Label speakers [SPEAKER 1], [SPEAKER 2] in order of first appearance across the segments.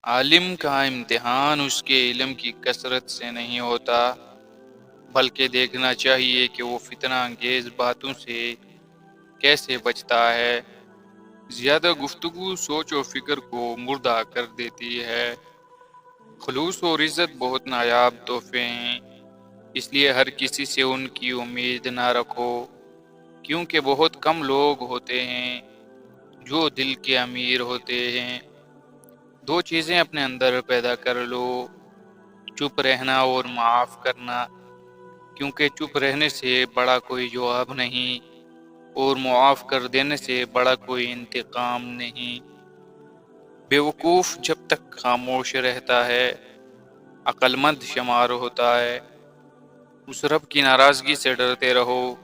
[SPEAKER 1] عالم کا امتحان اس کے علم کی کثرت سے نہیں ہوتا، بلکہ دیکھنا چاہیے کہ وہ فتنہ انگیز باتوں سے کیسے بچتا ہے۔ زیادہ گفتگو سوچ و فکر کو مردہ کر دیتی ہے۔ خلوص اور عزت بہت نایاب تحفے ہیں، اس لیے ہر کسی سے ان کی امید نہ رکھو، کیونکہ بہت کم لوگ ہوتے ہیں جو دل کے امیر ہوتے ہیں۔ دو چیزیں اپنے اندر پیدا کر لو، چپ رہنا اور معاف کرنا، کیونکہ چپ رہنے سے بڑا کوئی جواب نہیں اور معاف کر دینے سے بڑا کوئی انتقام نہیں۔ بیوقوف جب تک خاموش رہتا ہے عقل مند شمار ہوتا ہے۔ اس رب کی ناراضگی سے ڈرتے رہو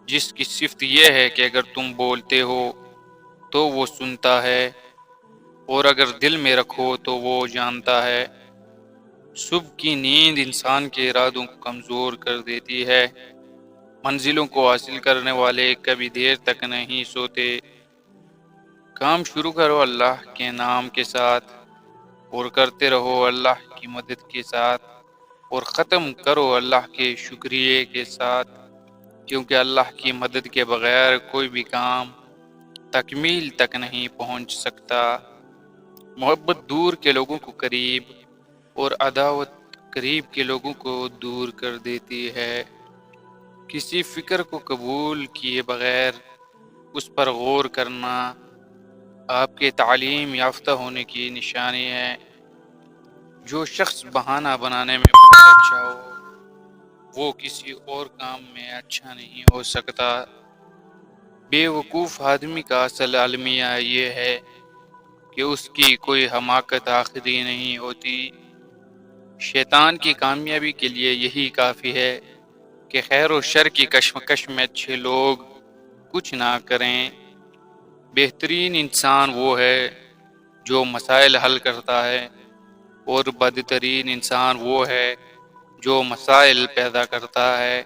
[SPEAKER 1] جس کی صفت یہ ہے کہ اگر تم بولتے ہو تو وہ سنتا ہے، اور اگر دل میں رکھو تو وہ جانتا ہے۔ صبح کی نیند انسان کے ارادوں کو کمزور کر دیتی ہے۔ منزلوں کو حاصل کرنے والے کبھی دیر تک نہیں سوتے۔ کام شروع کرو اللہ کے نام کے ساتھ، اور کرتے رہو اللہ کی مدد کے ساتھ، اور ختم کرو اللہ کے شکریہ کے ساتھ، کیونکہ اللہ کی مدد کے بغیر کوئی بھی کام تکمیل تک نہیں پہنچ سکتا۔ محبت دور کے لوگوں کو قریب اور عداوت قریب کے لوگوں کو دور کر دیتی ہے۔ کسی فکر کو قبول کیے بغیر اس پر غور کرنا آپ کے تعلیم یافتہ ہونے کی نشانی ہے۔ جو شخص بہانہ بنانے میں بہت اچھا ہو وہ کسی اور کام میں اچھا نہیں ہو سکتا۔ بے وقوف آدمی کا اصل المیہ یہ ہے کہ اس کی کوئی حماقت آخری نہیں ہوتی۔ شیطان کی کامیابی کے لیے یہی کافی ہے کہ خیر و شر کی کشمکش میں اچھے لوگ کچھ نہ کریں۔ بہترین انسان وہ ہے جو مسائل حل کرتا ہے، اور بدترین انسان وہ ہے جو مسائل پیدا کرتا ہے۔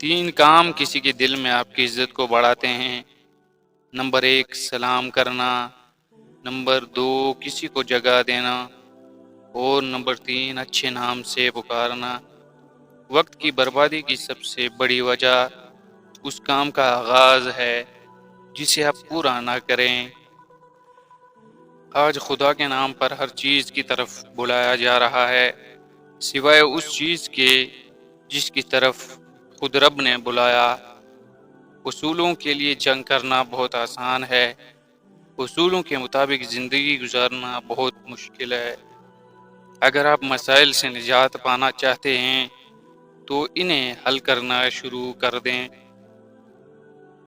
[SPEAKER 1] تین کام کسی کے دل میں آپ کی عزت کو بڑھاتے ہیں۔ نمبر 1 سلام کرنا، نمبر 2 کسی کو جگہ دینا، اور نمبر 3 اچھے نام سے پکارنا۔ وقت کی بربادی کی سب سے بڑی وجہ اس کام کا آغاز ہے جسے آپ پورا نہ کریں۔ آج خدا کے نام پر ہر چیز کی طرف بلایا جا رہا ہے سوائے اس چیز کے جس کی طرف خود رب نے بلایا۔ اصولوں کے لیے جنگ کرنا بہت آسان ہے، اصولوں کے مطابق زندگی گزارنا بہت مشکل ہے۔ اگر آپ مسائل سے نجات پانا چاہتے ہیں تو انہیں حل کرنا شروع کر دیں۔